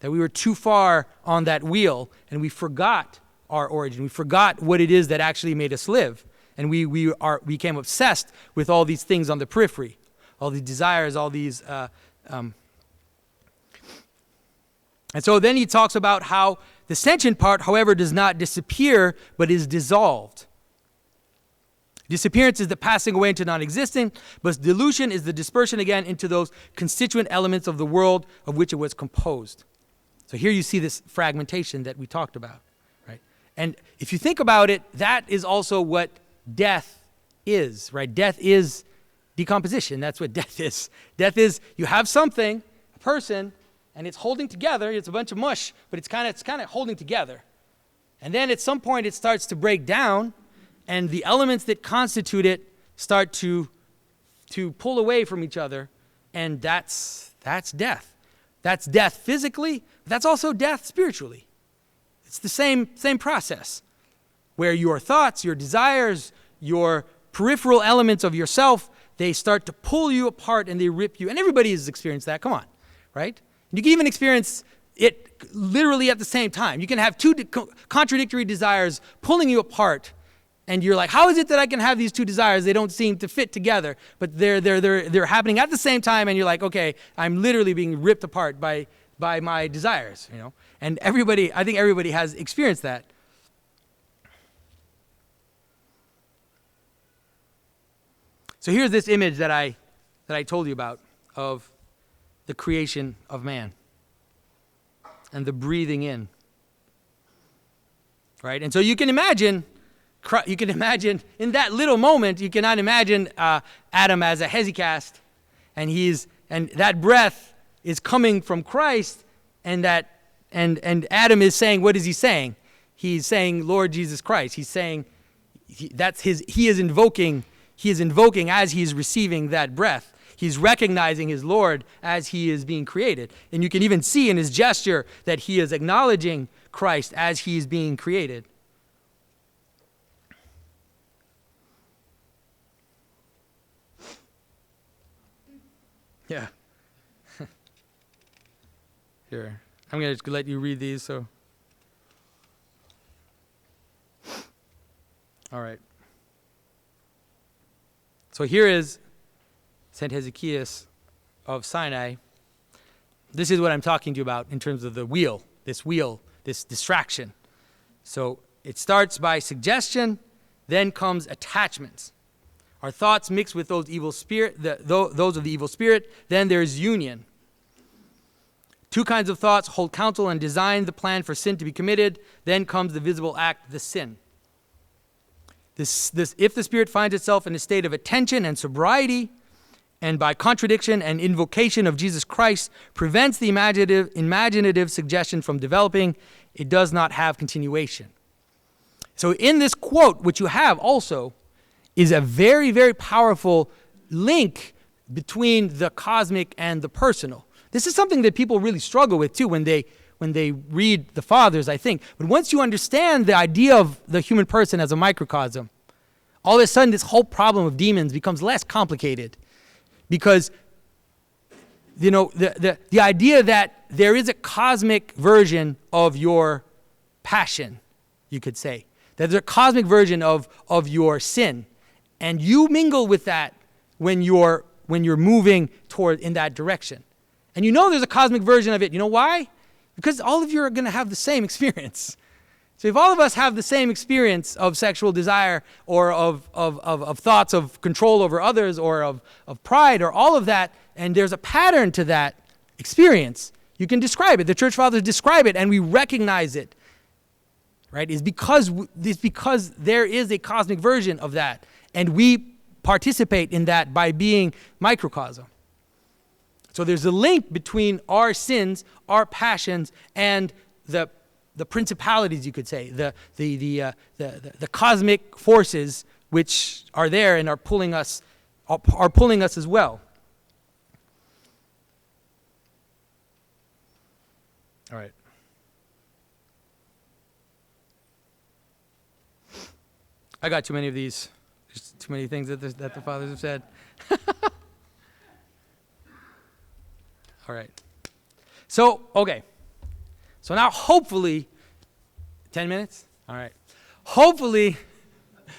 that we were too far on that wheel, and we forgot our origin. We forgot what it is that actually made us live, and we became obsessed with all these things on the periphery, all these desires, all these. And so then he talks about how the sentient part, however, does not disappear, but is dissolved. Disappearance is the passing away into non-existence, but dilution is the dispersion again into those constituent elements of the world of which it was composed. So here you see this fragmentation that we talked about, right? And if you think about it, that is also what death is, right? Death is decomposition. That's what death is. Death is you have something, a person, and it's holding together. It's a bunch of mush, but it's kind of holding together. And then at some point it starts to break down, and the elements that constitute it start to pull away from each other, and that's death. That's death physically, but that's also death spiritually. It's the same process, where your thoughts, your desires, your peripheral elements of yourself, they start to pull you apart and they rip you. And everybody has experienced that. Come on, right? You can even experience it literally at the same time. You can have two contradictory desires pulling you apart, and you're like, how is it that I can have these two desires? They don't seem to fit together, but they're happening at the same time, and you're like, okay, I'm literally being ripped apart by my desires, you know? And I think everybody has experienced that. So here's this image that I told you about of the creation of man. and the breathing in. Right? And so you can imagine in that little moment, you cannot imagine Adam as a hesychast, and that breath is coming from Christ, and Adam is saying, what is he saying? He's saying, Lord Jesus Christ. He's saying he is invoking as he is receiving that breath. He's recognizing his Lord as he is being created. And you can even see in his gesture that he is acknowledging Christ as he is being created. Yeah. Here. I'm going to let you read these. So, all right. So here is St. Hesychias of Sinai. This is what I'm talking to you about in terms of the wheel, this distraction. So it starts by suggestion, then comes attachments. Our thoughts mix with those those of the evil spirit, then there's union. Two kinds of thoughts hold counsel and design the plan for sin to be committed, then comes the visible act, the sin. If the spirit finds itself in a state of attention and sobriety, and by contradiction and invocation of Jesus Christ prevents the imaginative suggestion from developing, it does not have continuation. So in this quote, which you have also, is a very, very powerful link between the cosmic and the personal. This is something that people really struggle with too when they read the fathers, I think. But once you understand the idea of the human person as a microcosm, all of a sudden this whole problem of demons becomes less complicated. Because, the idea that there is a cosmic version of your passion, you could say. That there's a cosmic version of your sin. And you mingle with that when you're moving toward in that direction. And there's a cosmic version of it. You know why? Because all of you are going to have the same experience. So if all of us have the same experience of sexual desire or of thoughts of control over others or of pride or all of that, and there's a pattern to that experience, you can describe it. The church fathers describe it and we recognize it. Right? It's because there is a cosmic version of that. And we participate in that by being microcosm. So there's a link between our sins, our passions, and the principalities, you could say, the cosmic forces which are there and are pulling us as well. All right. I got too many of these. There's too many things that the fathers have said. All right. So, okay. So now hopefully, 10 minutes? All right. Hopefully,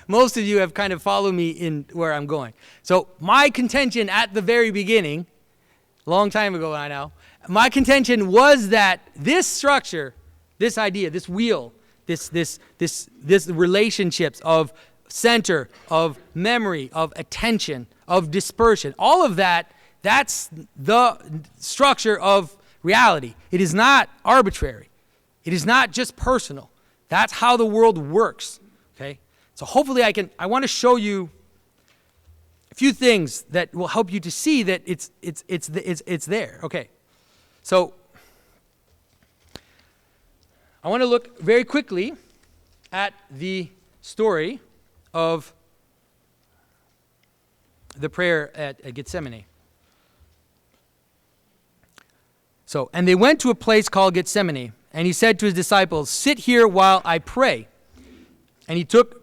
most of you have kind of followed me in where I'm going. So my contention at the very beginning, long time ago I know, my contention was that this structure, this idea, this wheel, this relationships of center, of memory, of attention, of dispersion, all of that, that's the structure of reality. It is not arbitrary. It is not just personal. That's how the world works. Okay? So hopefully I want to show you a few things that will help you to see that it's there. Okay. So I want to look very quickly at the story of the prayer at Gethsemane. So, and they went to a place called Gethsemane, and he said to his disciples, "Sit here while I pray." And he took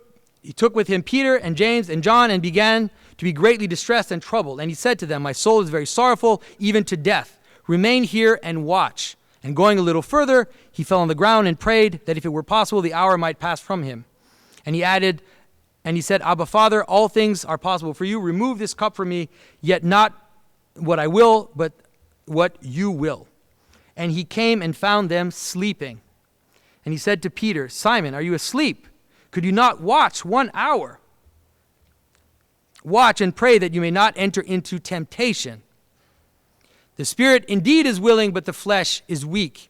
with him Peter and James and John and began to be greatly distressed and troubled. And he said to them, "My soul is very sorrowful, even to death. Remain here and watch." And going a little further, he fell on the ground and prayed that if it were possible, the hour might pass from him. And he added, and he said, "Abba, Father, all things are possible for you. Remove this cup from me, yet not what I will, but what you will." And he came and found them sleeping. And he said to Peter, "Simon, are you asleep? Could you not watch 1 hour? Watch and pray that you may not enter into temptation. The spirit indeed is willing, but the flesh is weak."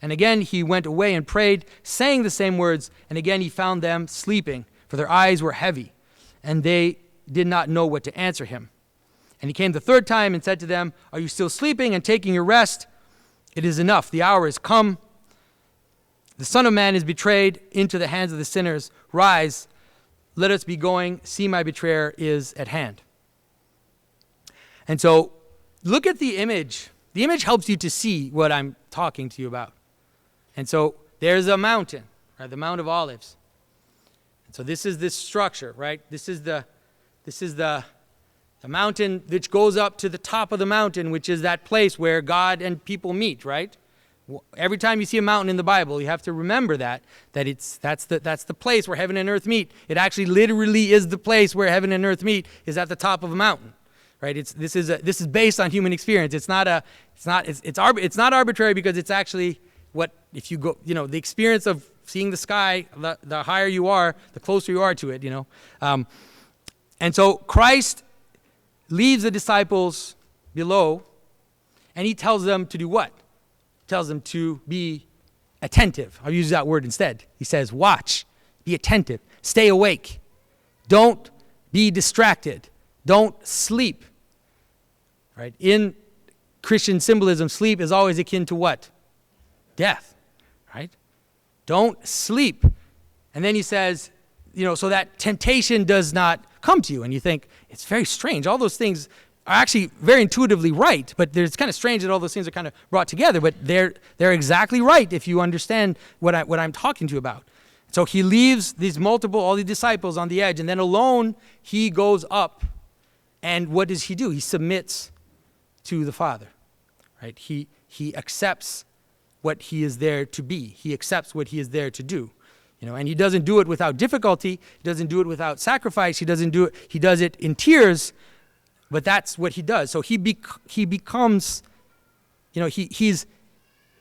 And again he went away and prayed, saying the same words. And again he found them sleeping, for their eyes were heavy, and they did not know what to answer him. And he came the third time and said to them, are you still sleeping and taking your rest? It is enough. The hour is come. The Son of Man is betrayed into the hands of the sinners. Rise, let us be going. See, my betrayer is at hand. And so look at the image. The image helps you to see what I'm talking to you about. And so there's a mountain, right? The Mount of Olives. And so this is this structure, right? This is the mountain which goes up to the top of the mountain, which is that place where God and people meet, right? Every time you see a mountain in the Bible, you have to remember that's the place where heaven and earth meet. It actually literally is the place where heaven and earth meet, is at the top of a mountain, right? This is based on human experience. It's not arbitrary, because it's actually what, if you go, the experience of seeing the sky, the higher you are, the closer you are to it, And so Christ leaves the disciples below, and he tells them to do what? He tells them to be attentive. I'll use that word instead. He says, watch, be attentive, stay awake. Don't be distracted. Don't sleep. Right? In Christian symbolism, sleep is always akin to what? Death. Right? Don't sleep. And then he says, so that temptation does not come to you. And you think, it's very strange. All those things are actually very intuitively right, but it's kind of strange that all those things are kind of brought together, but they're exactly right if you understand what I'm talking to you about. So he leaves all the disciples on the edge, and then alone he goes up, and what does he do? He submits to the Father, right? He accepts what he is there to be. He accepts what he is there to do. And he doesn't do it without difficulty. He doesn't do it without sacrifice. He does it in tears, but that's what he does. So he becomes, he's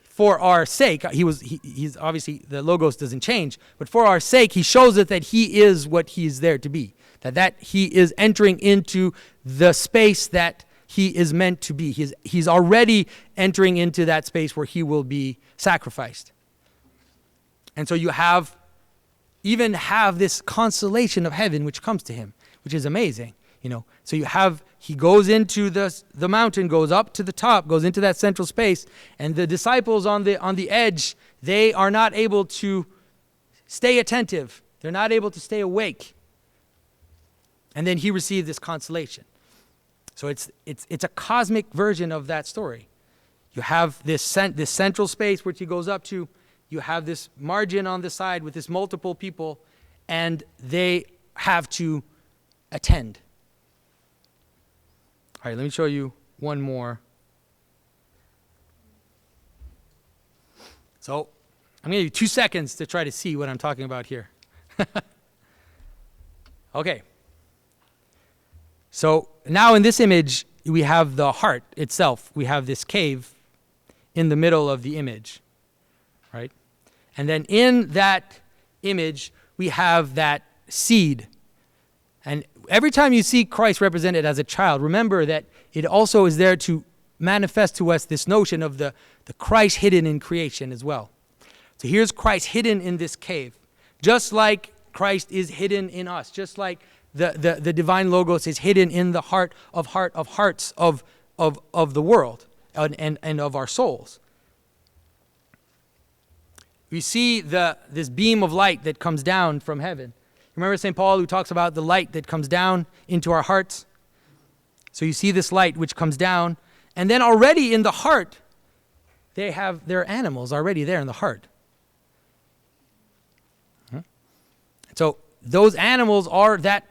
for our sake. He's obviously, the logos doesn't change, but for our sake, he shows it that he is what he's there to be. That he is entering into the space that he is meant to be. He's already entering into that space where he will be sacrificed. And so you have this consolation of heaven which comes to him, which is amazing, So he goes into the mountain, goes up to the top, goes into that central space, and the disciples on the edge, they are not able to stay attentive. They're not able to stay awake. And then he received this consolation. So it's a cosmic version of that story. You have this central space which he goes up to. You have this margin on the side with this multiple people, and they have to attend. All right, let me show you one more. So I'm going to give you 2 seconds to try to see what I'm talking about here. Okay. So now in this image, we have the heart itself. We have this cave in the middle of the image. Right? And then in that image, we have that seed. And every time you see Christ represented as a child, remember that it also is there to manifest to us this notion of the Christ hidden in creation as well. So here's Christ hidden in this cave, just like Christ is hidden in us, just like the divine logos is hidden in the heart of hearts of the world and of our souls. We see this beam of light that comes down from heaven. Remember St. Paul who talks about the light that comes down into our hearts? So you see this light which comes down, and then already in the heart, there are animals already there in the heart. So those animals are there's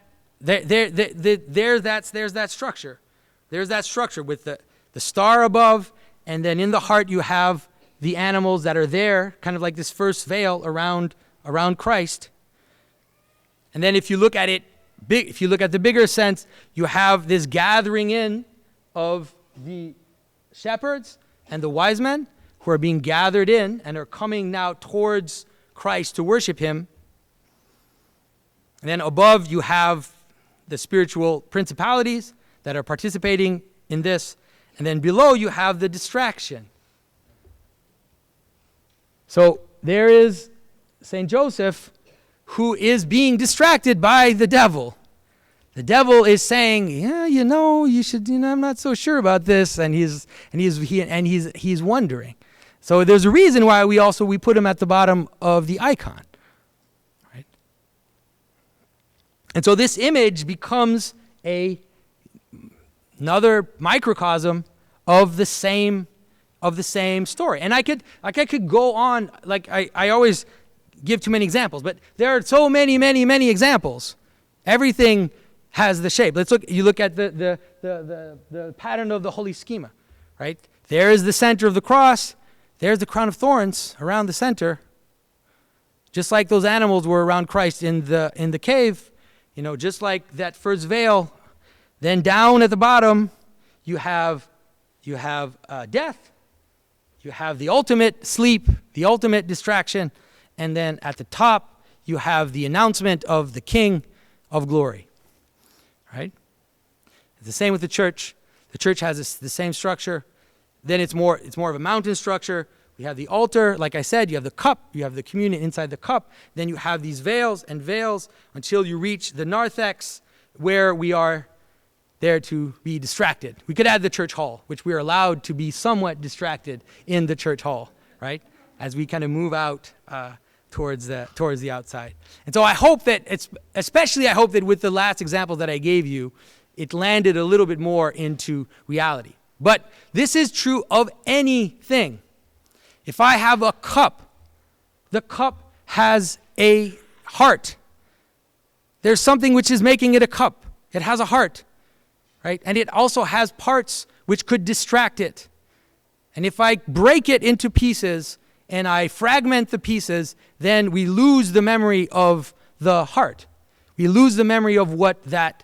that structure. There's that structure with the star above, and then in the heart you have the animals that are there, kind of like this first veil around Christ. And then if you look at the bigger sense, you have this gathering in of the shepherds and the wise men who are being gathered in and are coming now towards Christ to worship him. And then above you have the spiritual principalities that are participating in this. And then below you have the distraction. So there is St. Joseph, who is being distracted by the devil. The devil is saying, yeah, you should, I'm not so sure about this, and he's wondering. So there's a reason why we put him at the bottom of the icon, right? And so this image becomes another microcosm of the same story. And I could go on, like I always give too many examples, but there are so many examples. Everything has the shape. You look at the pattern of the holy schema, right? There is the center of the cross. There's the crown of thorns around the center. Just like those animals were around Christ in the cave, just like that first veil. Then down at the bottom, you have death. You have the ultimate sleep, the ultimate distraction, and then at the top, you have the announcement of the King of glory. Right? It's the same with the church. The church has the same structure. Then it's more of a mountain structure. We have the altar, like I said, you have the cup, you have the communion inside the cup. Then you have these veils and veils until you reach the narthex, where we are there to be distracted. We could add the church hall, which we are allowed to be somewhat distracted in the church hall, right? As we kind of move out towards the outside. And so I hope that I hope that with the last example that I gave you, it landed a little bit more into reality. But this is true of anything. If I have a cup, the cup has a heart. There's something which is making it a cup. It has a heart, right? And it also has parts which could distract it. And if I break it into pieces and I fragment the pieces, then we lose the memory of the heart. We lose the memory of what that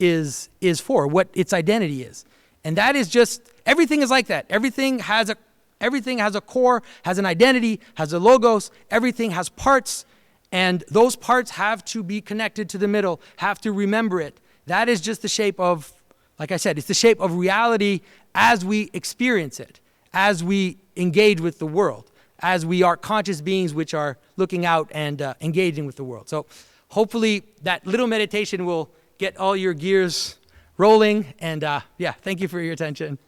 is for, what its identity is. And that is just, everything is like that. Everything has a core, has an identity, has a logos. Everything has parts, and those parts have to be connected to the middle, have to remember it. That is just the shape of, like I said, it's the shape of reality as we experience it, as we engage with the world, as we are conscious beings which are looking out and engaging with the world. So hopefully that little meditation will get all your gears rolling. And thank you for your attention.